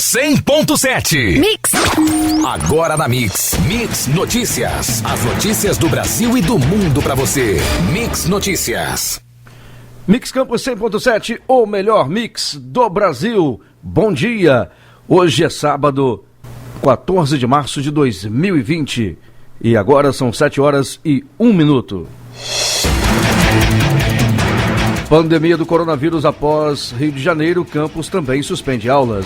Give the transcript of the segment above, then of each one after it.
100.7. Mix. Agora na Mix. Mix Notícias. As notícias do Brasil e do mundo pra você. Mix Notícias. Mix Campos 100.7, o melhor mix do Brasil. Bom dia. Hoje é sábado, 14 de março de 2020. E agora são 7h01. Pandemia do coronavírus após Rio de Janeiro, Campos também suspende aulas.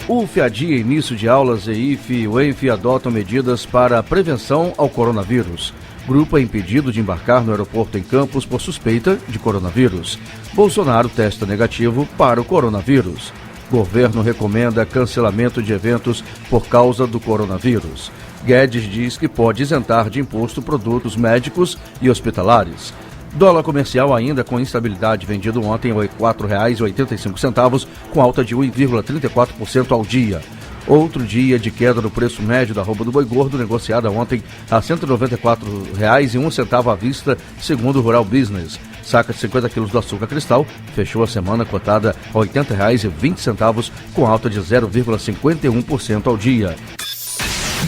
UF adia início de aulas e IFE e UENF adotam medidas para a prevenção ao coronavírus. Grupo é impedido de embarcar no aeroporto em Campos por suspeita de coronavírus. Bolsonaro testa negativo para o coronavírus. Governo recomenda cancelamento de eventos por causa do coronavírus. Guedes diz que pode isentar de imposto produtos médicos e hospitalares. Dólar comercial ainda com instabilidade, vendido ontem a R$ 4,85, com alta de 1,34% ao dia. Outro dia de queda no preço médio da arroba do boi gordo, negociada ontem a R$ 194,01 à vista, segundo o Rural Business. Saca de 50 quilos do açúcar cristal fechou a semana cotada a R$ 80,20, com alta de 0,51% ao dia.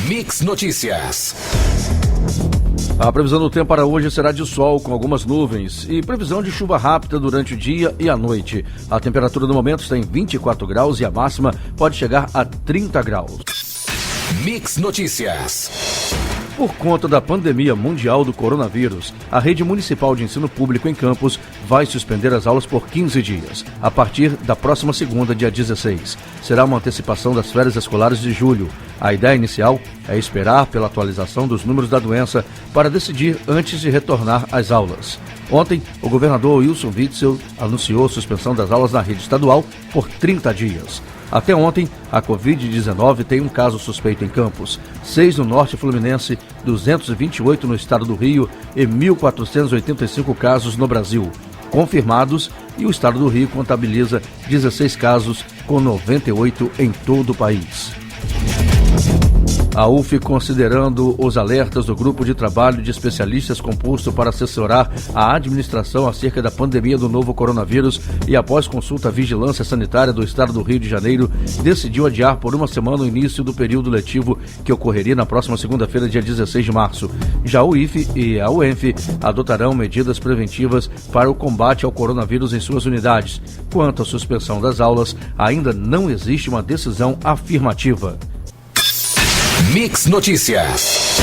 Mix Notícias. A previsão do tempo para hoje será de sol com algumas nuvens e previsão de chuva rápida durante o dia e a noite. A temperatura no momento está em 24 graus e a máxima pode chegar a 30 graus. Mix Notícias. Por conta da pandemia mundial do coronavírus, a Rede Municipal de Ensino Público em Campos vai suspender as aulas por 15 dias, a partir da próxima segunda, dia 16. Será uma antecipação das férias escolares de julho. A ideia inicial é esperar pela atualização dos números da doença para decidir antes de retornar às aulas. Ontem, o governador Wilson Witzel anunciou a suspensão das aulas na rede estadual por 30 dias. Até ontem, a Covid-19 tem um caso suspeito em Campos, 6 no norte fluminense, 228 no estado do Rio e 1.485 casos no Brasil confirmados, e o estado do Rio contabiliza 16 casos, com 98 em todo o país. A UF, considerando os alertas do grupo de trabalho de especialistas composto para assessorar a administração acerca da pandemia do novo coronavírus e após consulta à vigilância sanitária do estado do Rio de Janeiro, decidiu adiar por uma semana o início do período letivo que ocorreria na próxima segunda-feira, dia 16 de março. Já o IFE e a UENF adotarão medidas preventivas para o combate ao coronavírus em suas unidades. Quanto à suspensão das aulas, ainda não existe uma decisão afirmativa. Mix Notícias.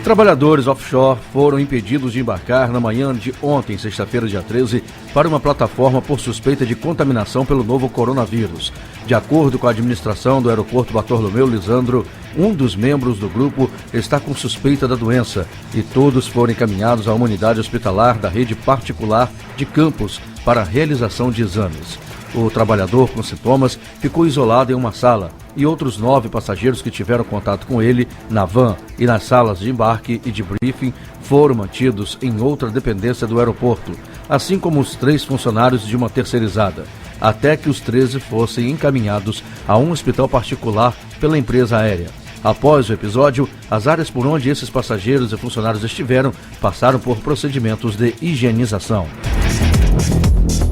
Trabalhadores offshore foram impedidos de embarcar na manhã de ontem, sexta-feira, dia 13, para uma plataforma por suspeita de contaminação pelo novo coronavírus. De acordo com a administração do aeroporto Bartolomeu Lisandro, um dos membros do grupo está com suspeita da doença e todos foram encaminhados a uma unidade hospitalar da rede particular de Campos para a realização de exames. O trabalhador com sintomas ficou isolado em uma sala e outros 9 passageiros que tiveram contato com ele na van e nas salas de embarque e de briefing foram mantidos em outra dependência do aeroporto, assim como os 3 funcionários de uma terceirizada, até que os 13 fossem encaminhados a um hospital particular pela empresa aérea. Após o episódio, as áreas por onde esses passageiros e funcionários estiveram passaram por procedimentos de higienização.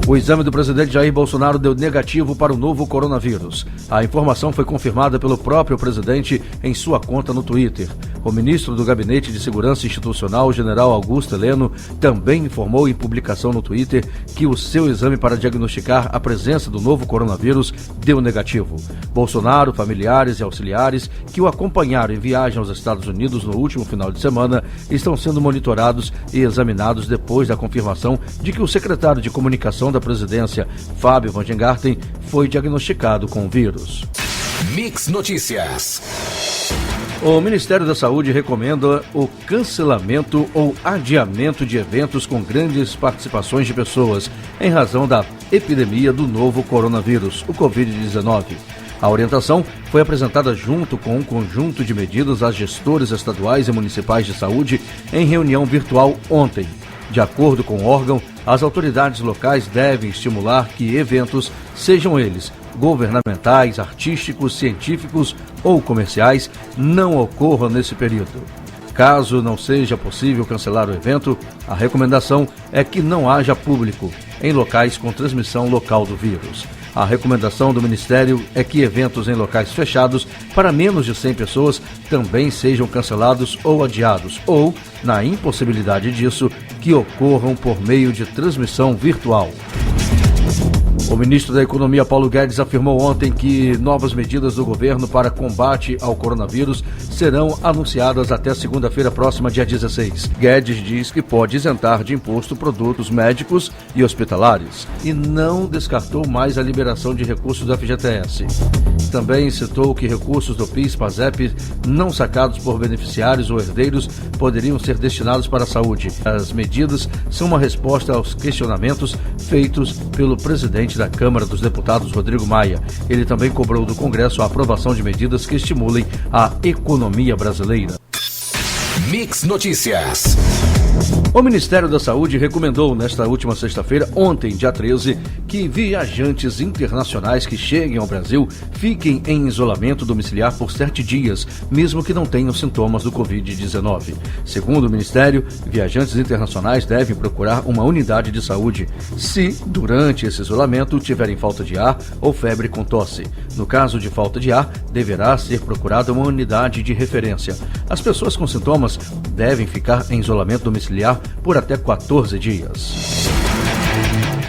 O exame do presidente Jair Bolsonaro deu negativo para o novo coronavírus. A informação foi confirmada pelo próprio presidente em sua conta no Twitter. O ministro do Gabinete de Segurança Institucional, general Augusto Heleno, também informou em publicação no Twitter que o seu exame para diagnosticar a presença do novo coronavírus deu negativo. Bolsonaro, familiares e auxiliares que o acompanharam em viagem aos Estados Unidos no último final de semana estão sendo monitorados e examinados depois da confirmação de que o secretário de Comunicação da Presidência, Fábio Van Garten, foi diagnosticado com o vírus. Mix Notícias. O Ministério da Saúde recomenda o cancelamento ou adiamento de eventos com grandes participações de pessoas em razão da epidemia do novo coronavírus, o Covid-19. A orientação foi apresentada junto com um conjunto de medidas às gestores estaduais e municipais de saúde em reunião virtual ontem. De acordo com o órgão, as autoridades locais devem estimular que eventos, sejam eles governamentais, artísticos, científicos ou comerciais, não ocorram nesse período. Caso não seja possível cancelar o evento, a recomendação é que não haja público em locais com transmissão local do vírus. A recomendação do Ministério é que eventos em locais fechados para menos de 100 pessoas também sejam cancelados ou adiados, ou, na impossibilidade disso, que ocorram por meio de transmissão virtual. O ministro da Economia, Paulo Guedes, afirmou ontem que novas medidas do governo para combate ao coronavírus serão anunciadas até segunda-feira próxima, dia 16. Guedes diz que pode isentar de imposto produtos médicos e hospitalares e não descartou mais a liberação de recursos do FGTS. Também citou que recursos do PIS/PASEP não sacados por beneficiários ou herdeiros poderiam ser destinados para a saúde. As medidas são uma resposta aos questionamentos feitos pelo presidente da Câmara dos Deputados, Rodrigo Maia. Ele também cobrou do Congresso a aprovação de medidas que estimulem a economia brasileira. Mix Notícias. O Ministério da Saúde recomendou nesta última sexta-feira, ontem, dia 13, que viajantes internacionais que cheguem ao Brasil fiquem em isolamento domiciliar por 7 dias, mesmo que não tenham sintomas do Covid-19. Segundo o Ministério, viajantes internacionais devem procurar uma unidade de saúde se, durante esse isolamento, tiverem falta de ar ou febre com tosse. No caso de falta de ar, deverá ser procurada uma unidade de referência. As pessoas com sintomas devem ficar em isolamento domiciliar por até 14 dias.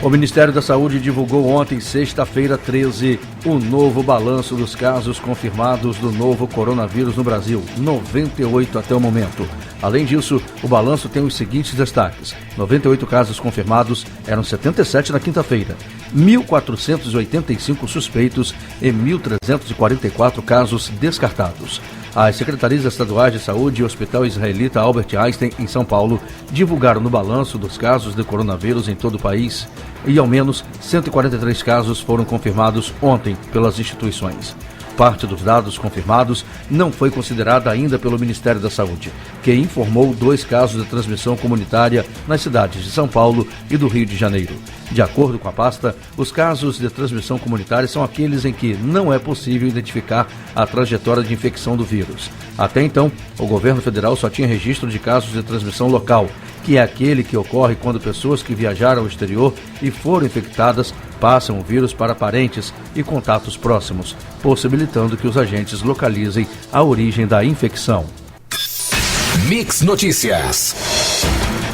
O Ministério da Saúde divulgou ontem, sexta-feira 13, o novo balanço dos casos confirmados do novo coronavírus no Brasil, 98 até o momento. Além disso, o balanço tem os seguintes destaques: 98 casos confirmados, eram 77 na quinta-feira, 1.485 suspeitos e 1.344 casos descartados. As secretarias estaduais de saúde e o Hospital Israelita Albert Einstein, em São Paulo, divulgaram no balanço dos casos de coronavírus em todo o país e ao menos 143 casos foram confirmados ontem pelas instituições. Parte dos dados confirmados não foi considerada ainda pelo Ministério da Saúde, que informou 2 casos de transmissão comunitária nas cidades de São Paulo e do Rio de Janeiro. De acordo com a pasta, os casos de transmissão comunitária são aqueles em que não é possível identificar a trajetória de infecção do vírus. Até então, o governo federal só tinha registro de casos de transmissão local, que é aquele que ocorre quando pessoas que viajaram ao exterior e foram infectadas passam o vírus para parentes e contatos próximos, possibilitando que os agentes localizem a origem da infecção. Mix Notícias.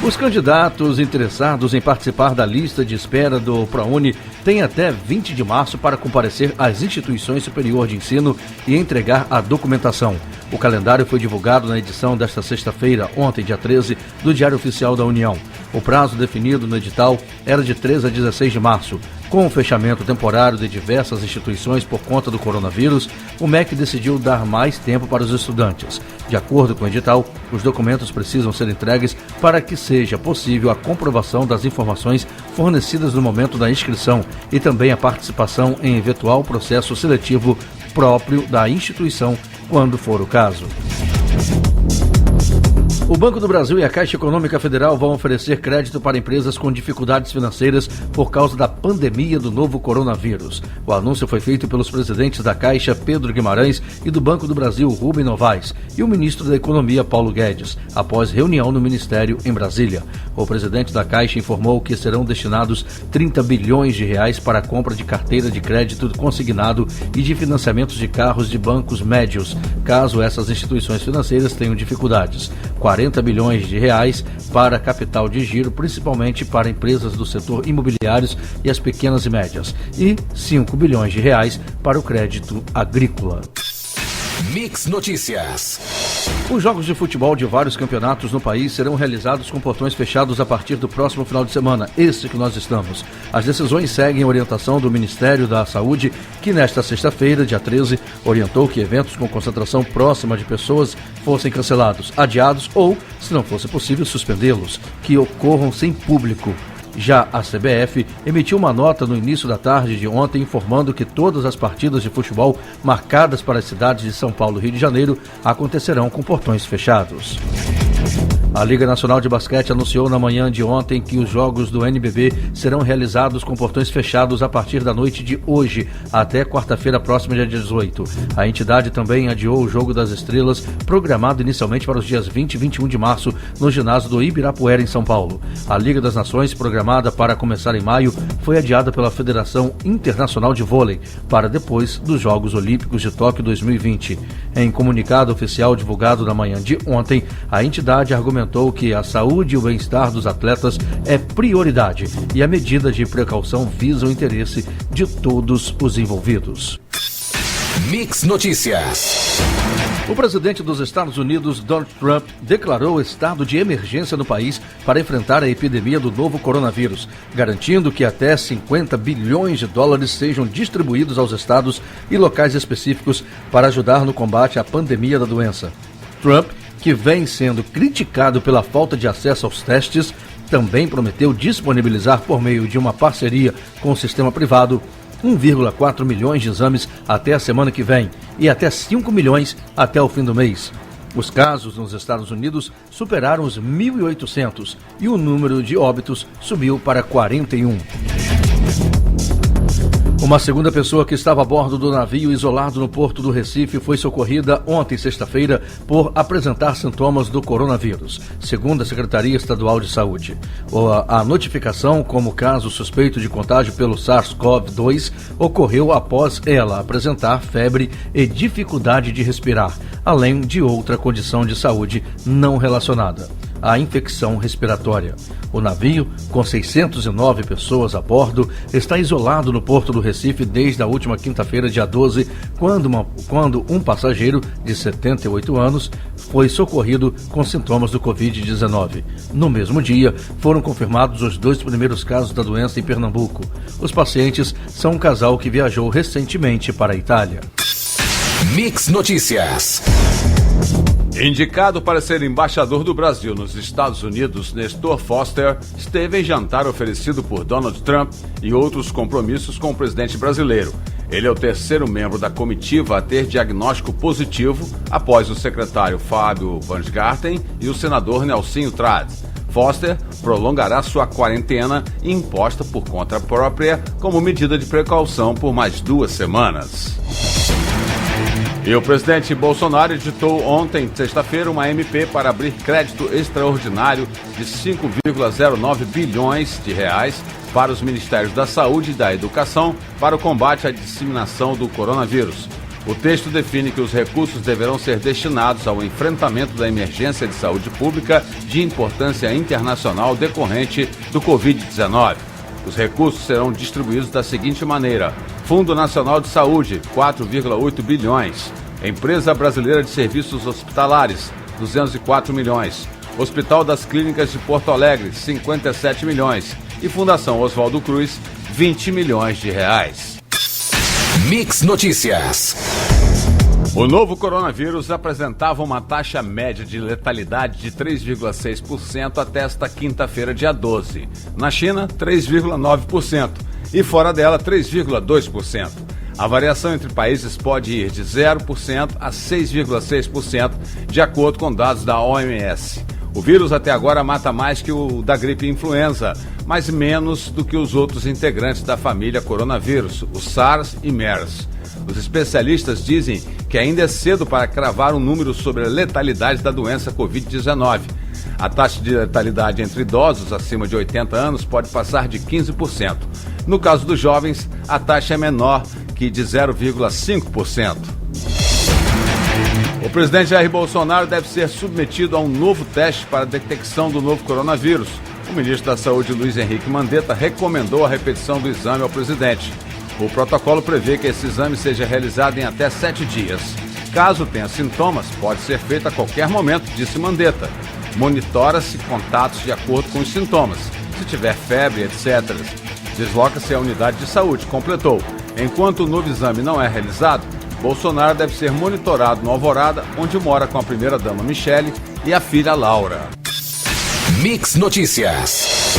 Os candidatos interessados em participar da lista de espera do ProUni têm até 20 de março para comparecer às instituições superiores de ensino e entregar a documentação. O calendário foi divulgado na edição desta sexta-feira, ontem, dia 13, do Diário Oficial da União. O prazo definido no edital era de 13 a 16 de março. Com o fechamento temporário de diversas instituições por conta do coronavírus, o MEC decidiu dar mais tempo para os estudantes. De acordo com o edital, os documentos precisam ser entregues para que seja possível a comprovação das informações fornecidas no momento da inscrição e também a participação em eventual processo seletivo próprio da instituição, quando for o caso. O Banco do Brasil e a Caixa Econômica Federal vão oferecer crédito para empresas com dificuldades financeiras por causa da pandemia do novo coronavírus. O anúncio foi feito pelos presidentes da Caixa, Pedro Guimarães, e do Banco do Brasil, Rubem Novaes, e o ministro da Economia, Paulo Guedes, após reunião no Ministério em Brasília. O presidente da Caixa informou que serão destinados 30 bilhões de reais para a compra de carteira de crédito consignado e de financiamentos de carros de bancos médios, caso essas instituições financeiras tenham dificuldades. 40 bilhões de reais para capital de giro, principalmente para empresas do setor imobiliários e as pequenas e médias, e 5 bilhões de reais para o crédito agrícola. Mix Notícias. Os jogos de futebol de vários campeonatos no país serão realizados com portões fechados a partir do próximo final de semana, esse que nós estamos. As decisões seguem a orientação do Ministério da Saúde, que nesta sexta-feira, dia 13, orientou que eventos com concentração próxima de pessoas fossem cancelados, adiados ou, se não fosse possível, suspendê-los, que ocorram sem público. Já a CBF emitiu uma nota no início da tarde de ontem informando que todas as partidas de futebol marcadas para as cidades de São Paulo e Rio de Janeiro acontecerão com portões fechados. A Liga Nacional de Basquete anunciou na manhã de ontem que os jogos do NBB serão realizados com portões fechados a partir da noite de hoje até quarta-feira próxima, dia 18. A entidade também adiou o Jogo das Estrelas, programado inicialmente para os dias 20 e 21 de março, no ginásio do Ibirapuera, em São Paulo. A Liga das Nações, programada para começar em maio, foi adiada pela Federação Internacional de Vôlei para depois dos Jogos Olímpicos de Tóquio 2020. Em comunicado oficial divulgado na manhã de ontem, a entidade argumentou que a saúde e o bem-estar dos atletas é prioridade e a medida de precaução visa o interesse de todos os envolvidos. Mix Notícias. O presidente dos Estados Unidos, Donald Trump, declarou estado de emergência no país para enfrentar a epidemia do novo coronavírus, garantindo que até 50 bilhões de dólares sejam distribuídos aos estados e locais específicos para ajudar no combate à pandemia da doença. Trump, que vem sendo criticado pela falta de acesso aos testes, também prometeu disponibilizar por meio de uma parceria com o sistema privado 1,4 milhões de exames até a semana que vem e até 5 milhões até o fim do mês. Os casos nos Estados Unidos superaram os 1.800 e o número de óbitos subiu para 41. Uma segunda pessoa que estava a bordo do navio isolado no porto do Recife foi socorrida ontem, sexta-feira, por apresentar sintomas do coronavírus, segundo a Secretaria Estadual de Saúde. A notificação como caso suspeito de contágio pelo SARS-CoV-2 ocorreu após ela apresentar febre e dificuldade de respirar, além de outra condição de saúde não relacionada à infecção respiratória. O navio, com 609 pessoas a bordo, está isolado no porto do Recife desde a última quinta-feira, dia 12, quando um passageiro de 78 anos foi socorrido com sintomas do Covid-19. No mesmo dia, foram confirmados os 2 primeiros casos da doença em Pernambuco. Os pacientes são um casal que viajou recentemente para a Itália. Mix Notícias. Indicado para ser embaixador do Brasil nos Estados Unidos, Nestor Foster esteve em jantar oferecido por Donald Trump e outros compromissos com o presidente brasileiro. Ele é o terceiro membro da comitiva a ter diagnóstico positivo após o secretário Fábio Van Garten e o senador Nelsinho Trade. Foster prolongará sua quarentena imposta por conta própria como medida de precaução por mais 2 semanas. E o presidente Bolsonaro editou ontem, sexta-feira, uma MP para abrir crédito extraordinário de 5,09 bilhões de reais para os Ministérios da Saúde e da Educação para o combate à disseminação do coronavírus. O texto define que os recursos deverão ser destinados ao enfrentamento da emergência de saúde pública de importância internacional decorrente do Covid-19. Os recursos serão distribuídos da seguinte maneira: Fundo Nacional de Saúde, 4,8 bilhões. Empresa Brasileira de Serviços Hospitalares, 204 milhões. Hospital das Clínicas de Porto Alegre, 57 milhões. E Fundação Oswaldo Cruz, 20 milhões de reais. Mix Notícias. O novo coronavírus apresentava uma taxa média de letalidade de 3,6% até esta quinta-feira, dia 12. Na China, 3,9%. E fora dela, 3,2%. A variação entre países pode ir de 0% a 6,6%, de acordo com dados da OMS. O vírus até agora mata mais que o da gripe influenza, mas menos do que os outros integrantes da família coronavírus, o SARS e MERS. Os especialistas dizem que ainda é cedo para cravar um número sobre a letalidade da doença Covid-19. A taxa de letalidade entre idosos acima de 80 anos pode passar de 15%. No caso dos jovens, a taxa é menor que de 0,5%. O presidente Jair Bolsonaro deve ser submetido a um novo teste para a detecção do novo coronavírus. O ministro da Saúde, Luiz Henrique Mandetta, recomendou a repetição do exame ao presidente. O protocolo prevê que esse exame seja realizado em até 7 dias. Caso tenha sintomas, pode ser feito a qualquer momento, disse Mandetta. Monitora-se contatos de acordo com os sintomas. Se tiver febre, etc., desloca-se à unidade de saúde, completou. Enquanto o novo exame não é realizado, Bolsonaro deve ser monitorado no Alvorada, onde mora com a primeira-dama Michele e a filha Laura. Mix Notícias.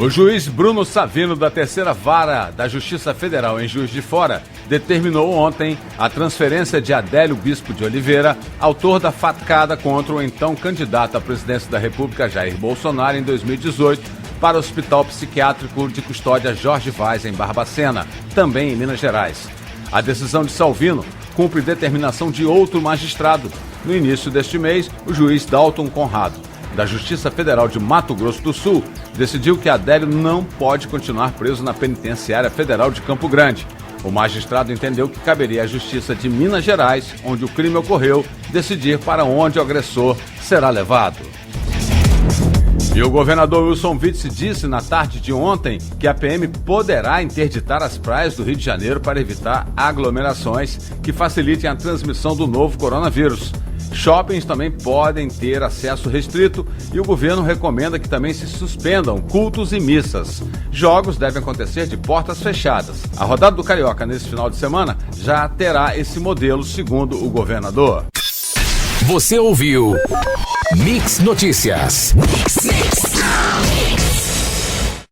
O juiz Bruno Savino, da Terceira Vara da Justiça Federal em Juiz de Fora, determinou ontem a transferência de Adélio Bispo de Oliveira, autor da facada contra o então candidato à presidência da República Jair Bolsonaro em 2018, para o Hospital Psiquiátrico de Custódia Jorge Vaz, em Barbacena, também em Minas Gerais. A decisão de Savino cumpre determinação de outro magistrado. No início deste mês, o juiz Dalton Conrado, da Justiça Federal de Mato Grosso do Sul, decidiu que Adélio não pode continuar preso na Penitenciária Federal de Campo Grande. O magistrado entendeu que caberia à Justiça de Minas Gerais, onde o crime ocorreu, decidir para onde o agressor será levado. E o governador Wilson Witzel disse na tarde de ontem que a PM poderá interditar as praias do Rio de Janeiro para evitar aglomerações que facilitem a transmissão do novo coronavírus. Shoppings também podem ter acesso restrito e o governo recomenda que também se suspendam cultos e missas. Jogos devem acontecer de portas fechadas. A rodada do Carioca nesse final de semana já terá esse modelo, segundo o governador. Você ouviu Mix Notícias. Mix.